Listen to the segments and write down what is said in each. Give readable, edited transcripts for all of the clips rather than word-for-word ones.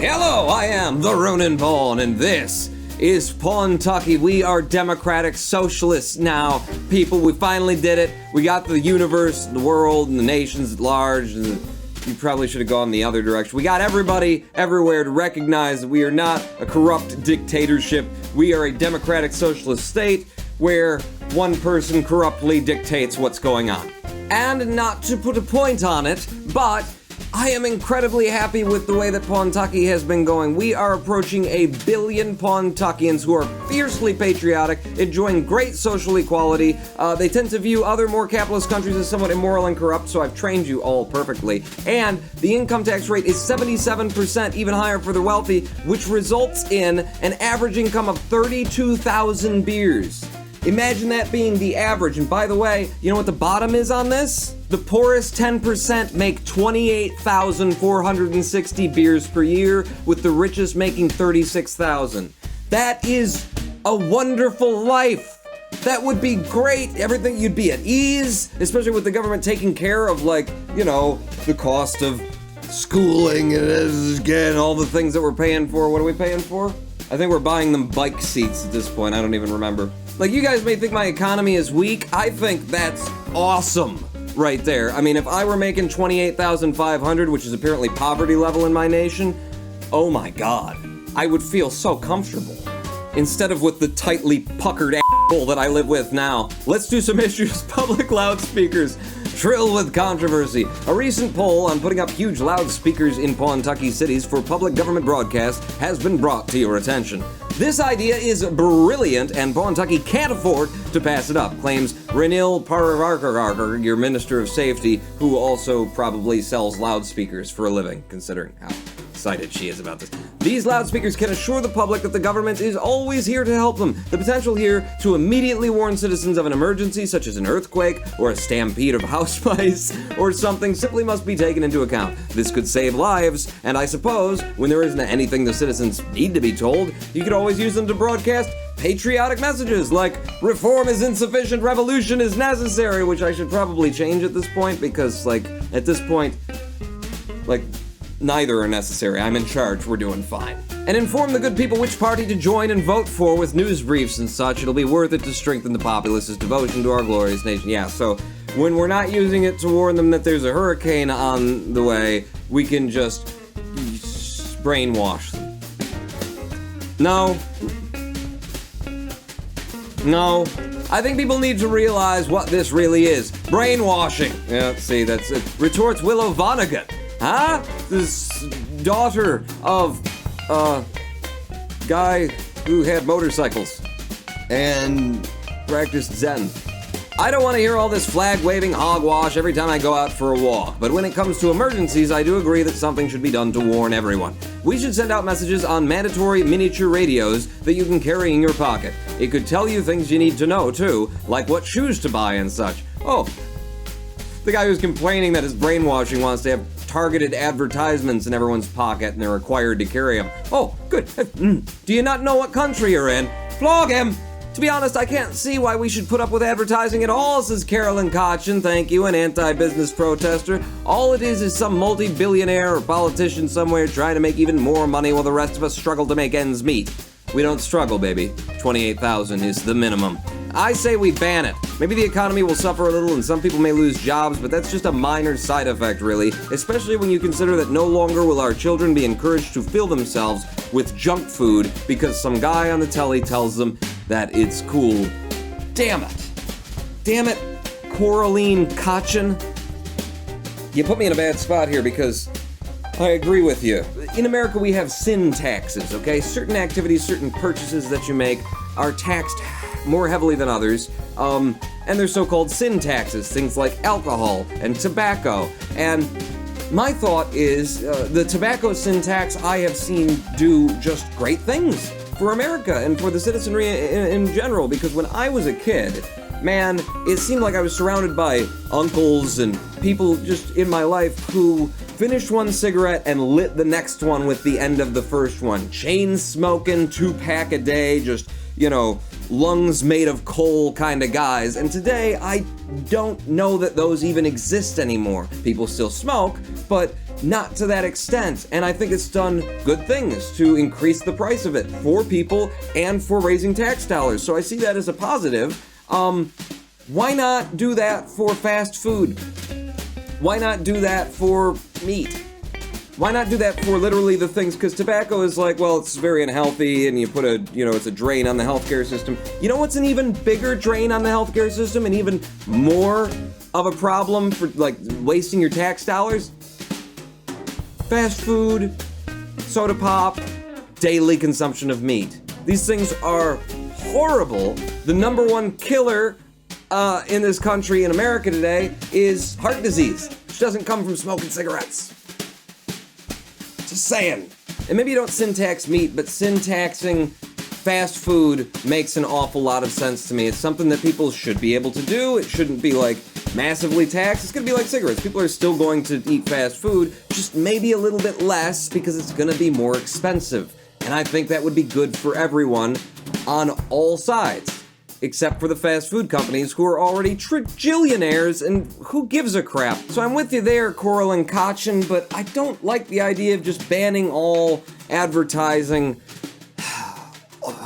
Hello, I am the Ronin Pawn, and this is Pawtucky. We are democratic socialists now. People, we finally did it. We got the universe, the world, and the nations at large, and you probably should have gone the other direction. We got everybody everywhere to recognize that we are not a corrupt dictatorship. We are a democratic socialist state where one person corruptly dictates what's going on. And not to put a point on it, but I am incredibly happy with the way that Pawtucky has been going. We are approaching 1 billion Pawtuckians who are fiercely patriotic, enjoying great social equality. They tend to view other more capitalist countries as somewhat immoral and corrupt, so I've trained you all perfectly. And the income tax rate is 77%, even higher for the wealthy, which results in an average income of 32,000 beers. Imagine that being the average. And by the way, you know what the bottom is on this? The poorest 10% make 28,460 beers per year, with the richest making 36,000. That is a wonderful life. That would be great. Everything, you'd be at ease, especially with the government taking care of, like, you know, the cost of schooling and again, all the things that we're paying for. What are we paying for? I think we're buying them bike seats at this point. I don't even remember. Like, you guys may think my economy is weak. I think that's awesome right there. I mean, if I were making $28,500, which is apparently poverty level in my nation, oh my God, I would feel so comfortable. Instead of with the tightly puckered asshole that I live with now. Let's do some issues. Public loudspeakers shrill with controversy. A recent poll on putting up huge loudspeakers in Pawtucky cities for public government broadcast has been brought to your attention. This idea is brilliant, and Pawtucky can't afford to pass it up, claims Renil Parvarkar, your Minister of Safety, who also probably sells loudspeakers for a living, considering how excited she is about this. These loudspeakers can assure the public that the government is always here to help them. The potential here to immediately warn citizens of an emergency, such as an earthquake or a stampede of house mice or something, simply must be taken into account. This could save lives, and I suppose when there isn't anything the citizens need to be told, you could always use them to broadcast patriotic messages like reform is insufficient, revolution is necessary, which I should probably change at this point because, like, at this point, like, neither are necessary. I'm in charge. We're doing fine. And inform the good people which party to join and vote for with news briefs and such. It'll be worth it to strengthen the populace's devotion to our glorious nation. Yeah, so when we're not using it to warn them that there's a hurricane on the way, we can just brainwash them. No. I think people need to realize what this really is. Brainwashing. Yeah, see, that's it. Retorts Willow Vonnegut. Huh? This daughter of, guy who had motorcycles and practiced Zen. I don't want to hear all this flag-waving hogwash every time I go out for a walk, but when it comes to emergencies, I do agree that something should be done to warn everyone. We should send out messages on mandatory miniature radios that you can carry in your pocket. It could tell you things you need to know, too, like what shoes to buy and such. Oh, the guy who's complaining that his brainwashing wants to have targeted advertisements in everyone's pocket and they're required to carry them. Oh, good. Do you not know what country you're in? Flog him! To be honest, I can't see why we should put up with advertising at all, says Carolyn Cochin, thank you, an anti-business protester. All it is some multi-billionaire or politician somewhere trying to make even more money while the rest of us struggle to make ends meet. We don't struggle, baby. 28,000 is the minimum. I say we ban it. Maybe the economy will suffer a little and some people may lose jobs, but that's just a minor side effect, really, especially when you consider that no longer will our children be encouraged to fill themselves with junk food because some guy on the telly tells them that it's cool. Damn it, Coraline Cochin. You put me in a bad spot here because I agree with you. In America, we have sin taxes, okay? Certain activities, certain purchases that you make are taxed more heavily than others, and they're so-called sin taxes, things like alcohol and tobacco. And my thought is the tobacco sin tax I have seen do just great things for America and for the citizenry in general, because when I was a kid, man, it seemed like I was surrounded by uncles and people just in my life who finished one cigarette and lit the next one with the end of the first one. Chain smoking, 2-pack a day, just, you know, lungs made of coal kind of guys. And today, I don't know that those even exist anymore. People still smoke, but not to that extent. And I think it's done good things to increase the price of it for people and for raising tax dollars. So I see that as a positive. Why not do that for fast food? Why not do that for meat? Why not do that for literally the things? Because tobacco is like, well, it's very unhealthy, and you put it's a drain on the healthcare system. You know what's an even bigger drain on the healthcare system and even more of a problem for like wasting your tax dollars? Fast food, soda pop, daily consumption of meat. These things are horrible. The number one killer in this country, in America today, is heart disease, which doesn't come from smoking cigarettes. Just saying. And maybe you don't sin tax meat, but sin taxing fast food makes an awful lot of sense to me. It's something that people should be able to do. It shouldn't be like massively taxed. It's gonna be like cigarettes. People are still going to eat fast food, just maybe a little bit less because it's gonna be more expensive. And I think that would be good for everyone on all sides. Except for the fast food companies who are already trillionaires, and who gives a crap? So I'm with you there, Coral and Cochin, but I don't like the idea of just banning all advertising.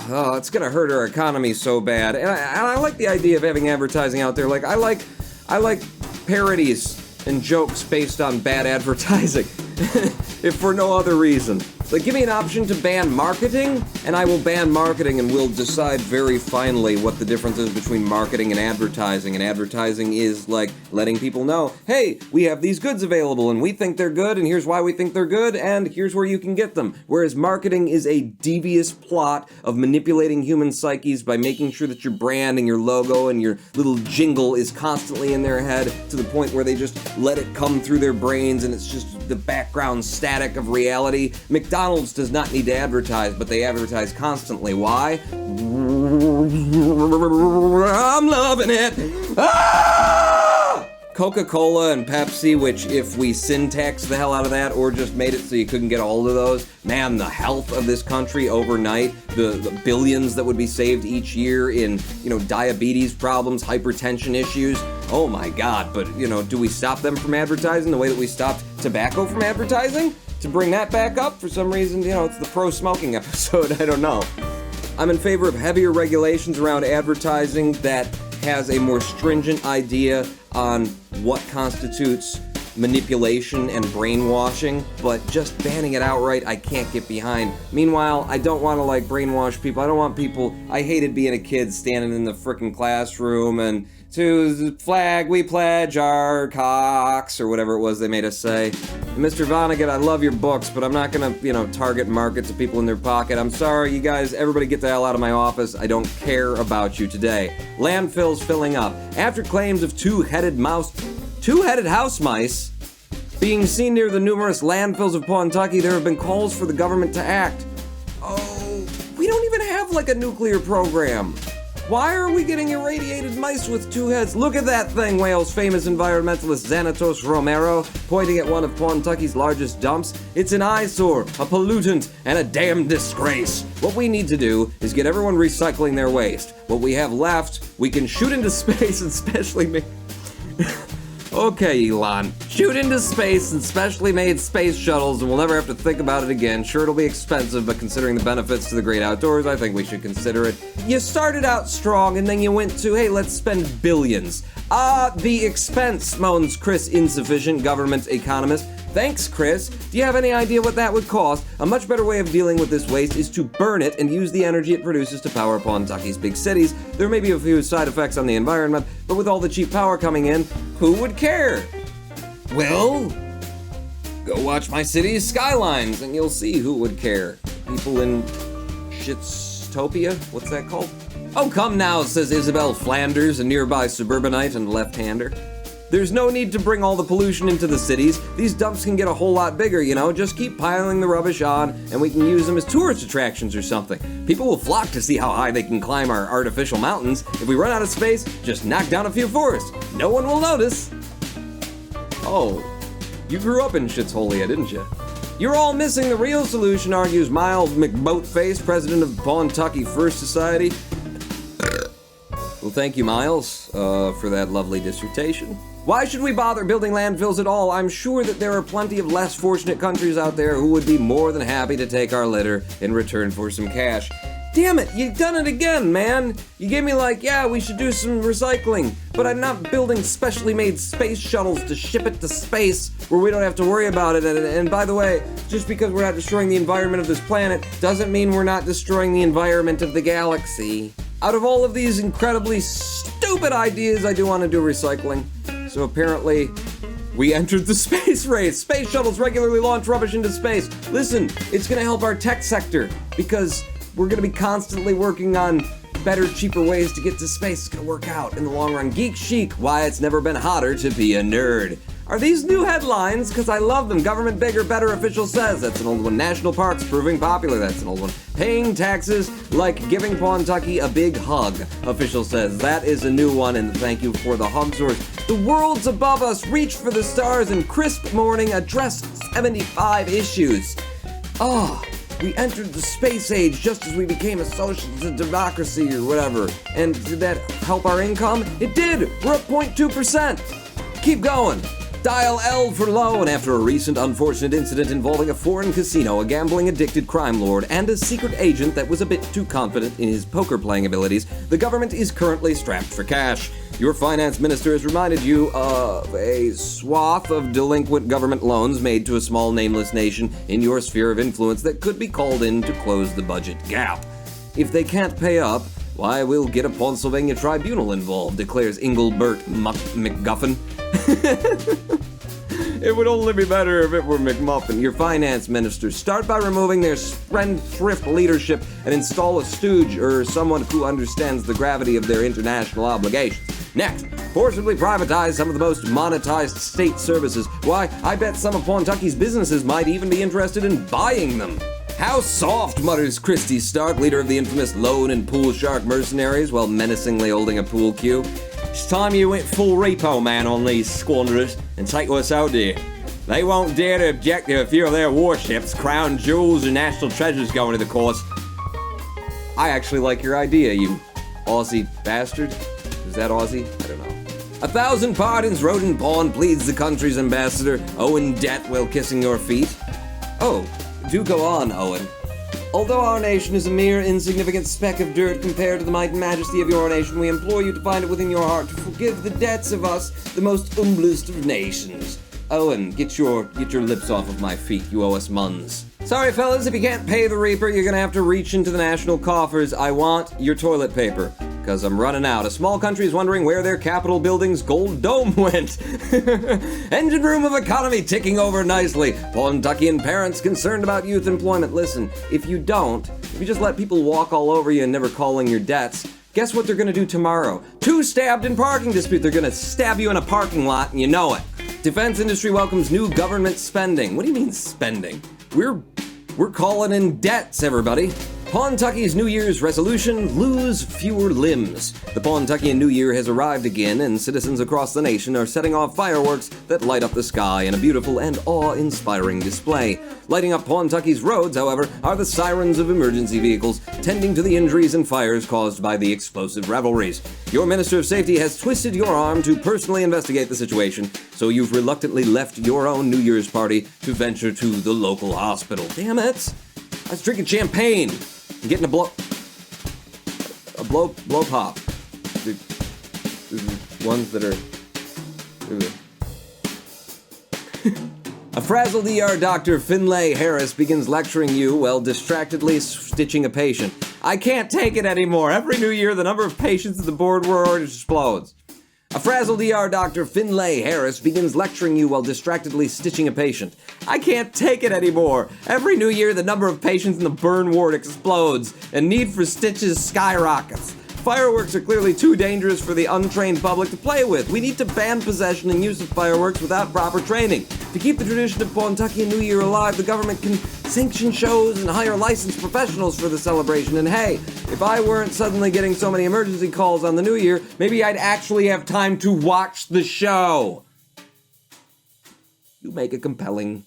Oh, it's gonna hurt our economy so bad. And I like the idea of having advertising out there. Like, I like parodies and jokes based on bad advertising, if for no other reason. Like, give me an option to ban marketing, and I will ban marketing, and we'll decide very finally what the difference is between marketing and advertising. And advertising is like letting people know, hey, we have these goods available, and we think they're good, and here's why we think they're good, and here's where you can get them. Whereas marketing is a devious plot of manipulating human psyches by making sure that your brand and your logo and your little jingle is constantly in their head to the point where they just let it come through their brains, and it's just the background static of reality. McDonald's does not need to advertise, but they advertise constantly. Why? I'm loving it! Ah! Coca-Cola and Pepsi, which if we sin taxed the hell out of that or just made it so you couldn't get a hold of those, man, the health of this country overnight, the billions that would be saved each year in, diabetes problems, hypertension issues. Oh my God, but, do we stop them from advertising the way that we stopped tobacco from advertising? To bring that back up, for some reason, it's the pro-smoking episode, I don't know. I'm in favor of heavier regulations around advertising that has a more stringent idea on what constitutes manipulation and brainwashing, but just banning it outright, I can't get behind. Meanwhile, I don't want to brainwash people. I don't want people. I hated being a kid standing in the frickin' classroom and to the flag we pledge our cocks, or whatever it was they made us say. And Mr. Vonnegut, I love your books, but I'm not gonna, target market to people in their pocket. I'm sorry, you guys, everybody get the hell out of my office. I don't care about you today. Landfills filling up. After claims of two-headed house mice being seen near the numerous landfills of Kentucky, there have been calls for the government to act. Oh, we don't even have a nuclear program. Why are we getting irradiated mice with two heads? Look at that thing, wails famous environmentalist Xanatos Romero, pointing at one of Kentucky's largest dumps. It's an eyesore, a pollutant, and a damn disgrace. What we need to do is get everyone recycling their waste. What we have left, we can shoot into space and specially make... Okay, Elon. Shoot into space and specially made space shuttles, and we'll never have to think about it again. Sure, it'll be expensive, but considering the benefits to the great outdoors, I think we should consider it. You started out strong, and then you went to, hey, let's spend billions. The expense, moans Chris Insufficient, government economist. Thanks, Chris. Do you have any idea what that would cost? A much better way of dealing with this waste is to burn it and use the energy it produces to power Kentucky's big cities. There may be a few side effects on the environment, but with all the cheap power coming in, who would care? Well, go watch my city's skylines and you'll see who would care. People in Shitstopia? What's that called? Oh, come now, says Isabel Flanders, a nearby suburbanite and left-hander. There's no need to bring all the pollution into the cities. These dumps can get a whole lot bigger, Just keep piling the rubbish on, and we can use them as tourist attractions or something. People will flock to see how high they can climb our artificial mountains. If we run out of space, just knock down a few forests. No one will notice. Oh, you grew up in Shitsholia, didn't you? You're all missing the real solution, argues Miles McBoatface, president of Kentucky First Society. Well, thank you, Miles, for that lovely dissertation. Why should we bother building landfills at all? I'm sure that there are plenty of less fortunate countries out there who would be more than happy to take our litter in return for some cash. Damn it, you've done it again, man. You gave me yeah, we should do some recycling, but I'm not building specially made space shuttles to ship it to space where we don't have to worry about it. And by the way, just because we're not destroying the environment of this planet doesn't mean we're not destroying the environment of the galaxy. Out of all of these incredibly stupid ideas, I do want to do recycling. So apparently, we entered the space race. Space shuttles regularly launch rubbish into space. Listen, it's going to help our tech sector because we're going to be constantly working on better, cheaper ways to get to space. It's going to work out in the long run. Geek chic, why it's never been hotter to be a nerd. Are these new headlines? Because I love them. Government bigger, better, official says. That's an old one. National parks proving popular. That's an old one. Paying taxes like giving Pawtucky a big hug, official says. That is a new one, and thank you for the hug source. The world's above us. Reach for the stars and crisp morning address 75 issues. We entered the space age just as we became a socialist democracy or whatever. And did that help our income? It did! We're up 0.2%. Keep going. Dial L for low, and after a recent unfortunate incident involving a foreign casino, a gambling-addicted crime lord, and a secret agent that was a bit too confident in his poker-playing abilities, the government is currently strapped for cash. Your finance minister has reminded you of a swath of delinquent government loans made to a small nameless nation in your sphere of influence that could be called in to close the budget gap. If they can't pay up, why, we'll get a Pennsylvania tribunal involved, declares Engelbert McGuffin. It would only be better if it were McMuffin. Your finance minister, start by removing their spendthrift leadership and install a stooge or someone who understands the gravity of their international obligations. Next, forcibly privatize some of the most monetized state services. Why, I bet some of Pawtucky's businesses might even be interested in buying them. How soft, mutters Christy Stark, leader of the infamous loan and pool shark mercenaries, while menacingly holding a pool cue. It's time you went full repo man on these squanderers and take us out there. They won't dare to object to a few of their warships, crown jewels, and national treasures going to the course. I actually like your idea, you Aussie bastard. Is that Aussie? I don't know. 1,000 pardons, Rodent Pawn pleads the country's ambassador. Owen debt while kissing your feet. Oh, do go on, Owen. Although our nation is a mere insignificant speck of dirt compared to the might and majesty of your nation, we implore you to find it within your heart to forgive the debts of us, the most humblest of nations. Owen, get your lips off of my feet, you owe us muns. Sorry, fellas, if you can't pay the Reaper, you're gonna have to reach into the national coffers. I want your toilet paper, because I'm running out. A small country is wondering where their Capitol building's gold dome went. Engine room of economy ticking over nicely. Pawtuckian parents concerned about youth employment. Listen, if you just let people walk all over you and never calling your debts, guess what they're gonna do tomorrow? 2 stabbed in parking dispute. They're gonna stab you in a parking lot, and you know it. Defense industry welcomes new government spending. What do you mean spending? We're calling in debts, everybody. Pawtucky's New Year's resolution, lose fewer limbs. The Pawtuckian New Year has arrived again, and citizens across the nation are setting off fireworks that light up the sky in a beautiful and awe-inspiring display. Lighting up Pawtucky's roads, however, are the sirens of emergency vehicles, tending to the injuries and fires caused by the explosive revelries. Your Minister of Safety has twisted your arm to personally investigate the situation, so you've reluctantly left your own New Year's party to venture to the local hospital. Damn it! I was drinking champagne! I'm getting a blow pop. The ones that are... A frazzled ER doctor, Finlay Harris, begins lecturing you while distractedly stitching a patient. I can't take it anymore. Every new year, the number of patients in the board ward explodes. A frazzled ER doctor, Finlay Harris, begins lecturing you while distractedly stitching a patient. I can't take it anymore. Every new year, the number of patients in the burn ward explodes, and need for stitches skyrockets. Fireworks are clearly too dangerous for the untrained public to play with. We need to ban possession and use of fireworks without proper training. To keep the tradition of Pawtuckian New Year alive, the government can sanction shows and hire licensed professionals for the celebration. And hey, if I weren't suddenly getting so many emergency calls on the New Year, maybe I'd actually have time to watch the show. You make a compelling,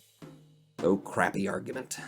though crappy argument.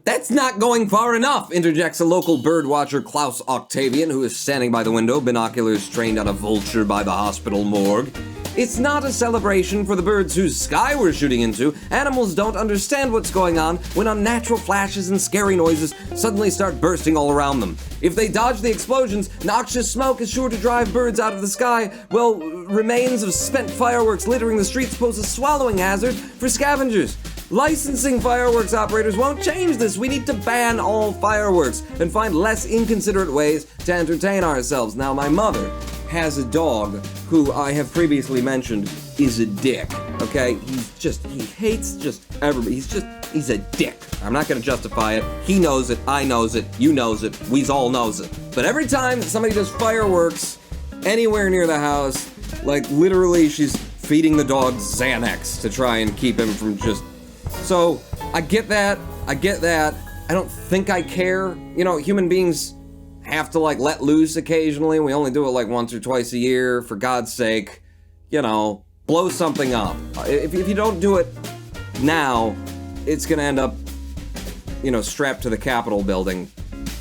That's not going far enough, interjects a local bird watcher, Klaus Octavian, who is standing by the window, binoculars trained on a vulture by the hospital morgue. It's not a celebration for the birds whose sky we're shooting into. Animals don't understand what's going on when unnatural flashes and scary noises suddenly start bursting all around them. If they dodge the explosions, noxious smoke is sure to drive birds out of the sky, while remains of spent fireworks littering the streets pose a swallowing hazard for scavengers. Licensing fireworks operators won't change this. We need to ban all fireworks and find less inconsiderate ways to entertain ourselves. Now, my mother has a dog who I have previously mentioned is a dick, okay? He hates just everybody. He's a dick. I'm not gonna justify it. He knows it, I knows it, you knows it, we all knows it. But every time somebody does fireworks anywhere near the house, like literally she's feeding the dog Xanax to try and keep him from just... So, I get that. I don't think I care. You know, human beings have to, like, let loose occasionally. We only do it, like, once or twice a year. For God's sake, you know, blow something up. If you don't do it now, it's gonna end up, you know, strapped to the Capitol building,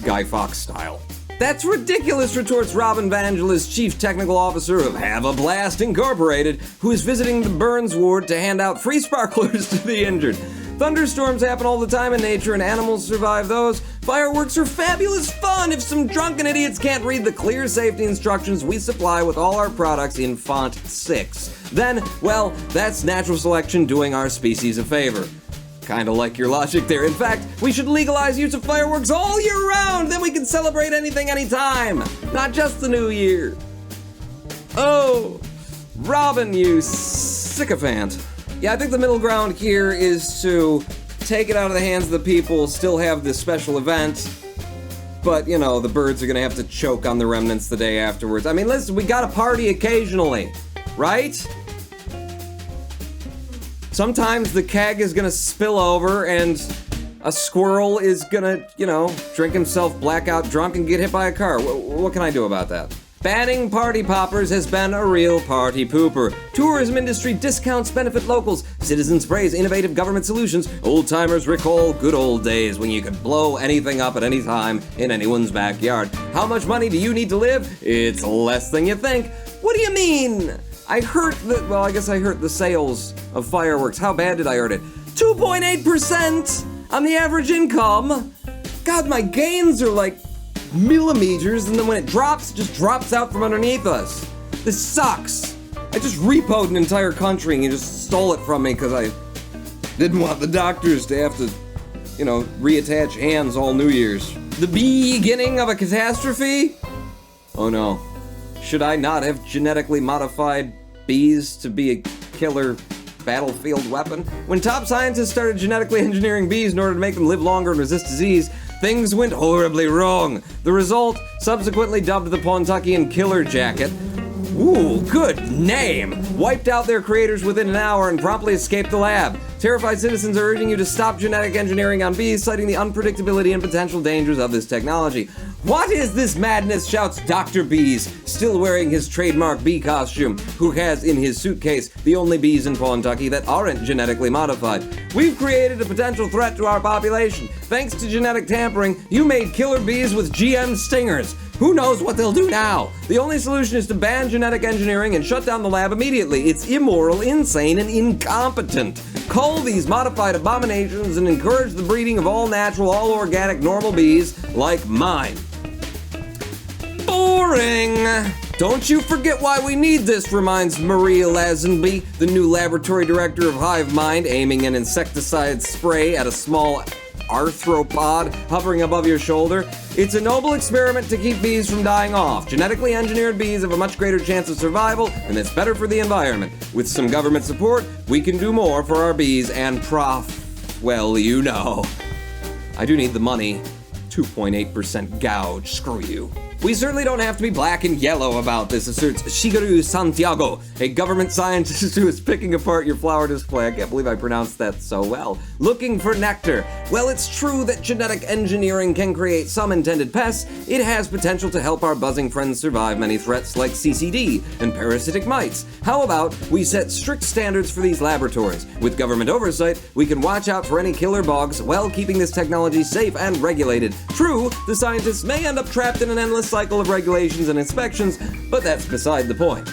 Guy Fawkes style. That's ridiculous, retorts Robin Vangelis, Chief Technical Officer of Have a Blast Incorporated, who is visiting the Burns ward to hand out free sparklers to the injured. Thunderstorms happen all the time in nature and animals survive those. Fireworks are fabulous fun if some drunken idiots can't read the clear safety instructions we supply with all our products in font 6. Then, well, that's natural selection doing our species a favor. Kinda like your logic there. In fact, we should legalize use of fireworks all year round, then we can celebrate anything anytime, not just the New Year. Oh, Robin, you sycophant. Yeah, I think the middle ground here is to take it out of the hands of the people, still have this special event, but, you know, the birds are gonna have to choke on the remnants the day afterwards. I mean, listen, we gotta party occasionally, right? Sometimes the keg is gonna spill over and a squirrel is gonna, you know, drink himself blackout drunk and get hit by a car. What can I do about that? Banning party poppers has been a real party pooper. Tourism industry discounts benefit locals. Citizens praise innovative government solutions. Old-timers recall good old days when you could blow anything up at any time in anyone's backyard. How much money do you need to live? It's less than you think. What do you mean? I hurt the sales of fireworks. How bad did I hurt it? 2.8% on the average income. God, my gains are like millimeters, and then when it drops, it just drops out from underneath us. This sucks. I just repoed an entire country and you just stole it from me because I didn't want the doctors to have to, you know, reattach hands all New Year's. The beginning of a catastrophe? Oh no. Should I not have genetically modified bees to be a killer battlefield weapon? When top scientists started genetically engineering bees in order to make them live longer and resist disease, things went horribly wrong. The result, subsequently dubbed the Pontuckian Killer Jacket, ooh, good name, wiped out their creators within an hour and promptly escaped the lab. Terrified citizens are urging you to stop genetic engineering on bees, citing the unpredictability and potential dangers of this technology. What is this madness, shouts Dr. Bees, still wearing his trademark bee costume, who has in his suitcase the only bees in Pontucky that aren't genetically modified. We've created a potential threat to our population. Thanks to genetic tampering, you made killer bees with GM stingers. Who knows what they'll do now? The only solution is to ban genetic engineering and shut down the lab immediately. It's immoral, insane, and incompetent. Cull these modified abominations and encourage the breeding of all natural, all organic, normal bees like mine. Boring! Don't you forget why we need this, reminds Maria Lazenby, the new laboratory director of Hive Mind, aiming an insecticide spray at a small arthropod hovering above your shoulder. It's a noble experiment to keep bees from dying off. Genetically engineered bees have a much greater chance of survival, and it's better for the environment. With some government support, we can do more for our bees and well, you know. I do need the money. 2.8% gouge, screw you. We certainly don't have to be black and yellow about this, asserts Shigeru Santiago, a government scientist who is picking apart your flower display. I can't believe I pronounced that so well. Looking for nectar. Well, it's true that genetic engineering can create some intended pests. It has potential to help our buzzing friends survive many threats like CCD and parasitic mites. How about we set strict standards for these laboratories? With government oversight, we can watch out for any killer bugs while keeping this technology safe and regulated. True, the scientists may end up trapped in an endless cycle of regulations and inspections, but that's beside the point.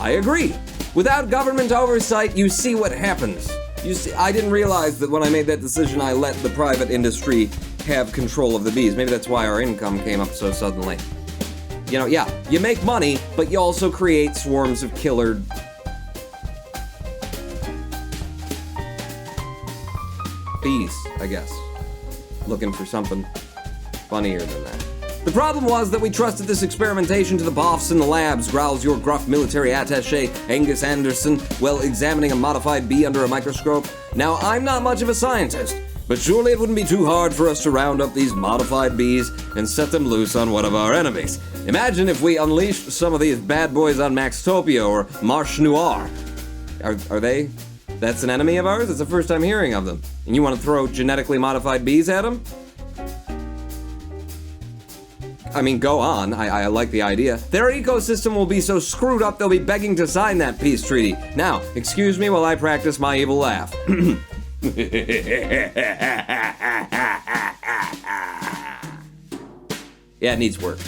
I agree. Without government oversight, you see what happens. You see, I didn't realize that when I made that decision, I let the private industry have control of the bees. Maybe that's why our income came up so suddenly. You know, yeah, you make money, but you also create swarms of killer bees, I guess. Looking for something funnier than that. The problem was that we trusted this experimentation to the boffs in the labs, growls your gruff military attaché Angus Anderson, while examining a modified bee under a microscope. Now, I'm not much of a scientist, but surely it wouldn't be too hard for us to round up these modified bees and set them loose on one of our enemies. Imagine if we unleashed some of these bad boys on Maxtopia or Marche Noire. Are they? That's an enemy of ours? It's the first time hearing of them. And you want to throw genetically modified bees at them? I mean, go on. I like the idea. Their ecosystem will be so screwed up they'll be begging to sign that peace treaty. Now, excuse me while I practice my evil laugh. Yeah, it needs work.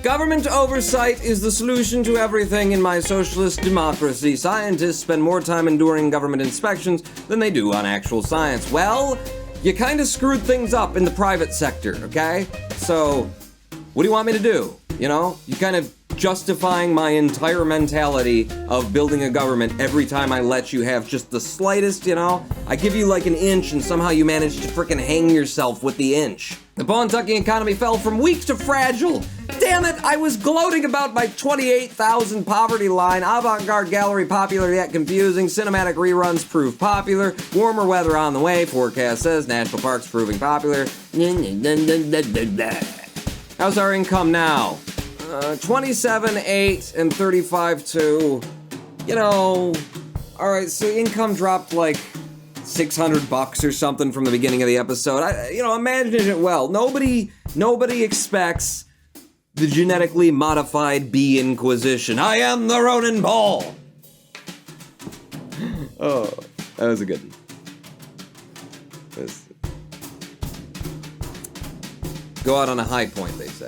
Government oversight is the solution to everything in my socialist democracy. Scientists spend more time enduring government inspections than they do on actual science. Well, you kind of screwed things up in the private sector, okay? So, what do you want me to do? You know, you kind of justifying my entire mentality of building a government every time I let you have just the slightest, you know? I give you like an inch and somehow you manage to frickin' hang yourself with the inch. The Pawtucket economy fell from weak to fragile. Damn it, I was gloating about my 28,000 poverty line. Avant-garde gallery popular yet confusing. Cinematic reruns prove popular. Warmer weather on the way, forecast says. National parks proving popular. How's our income now? 27.8 and 35.2. You know, all right, so income dropped like $600 or something from the beginning of the episode. Imagine it well. Nobody expects the genetically modified bee inquisition. I am the Ronin Ball. Oh, that was a good one. Go out on a high point, they say.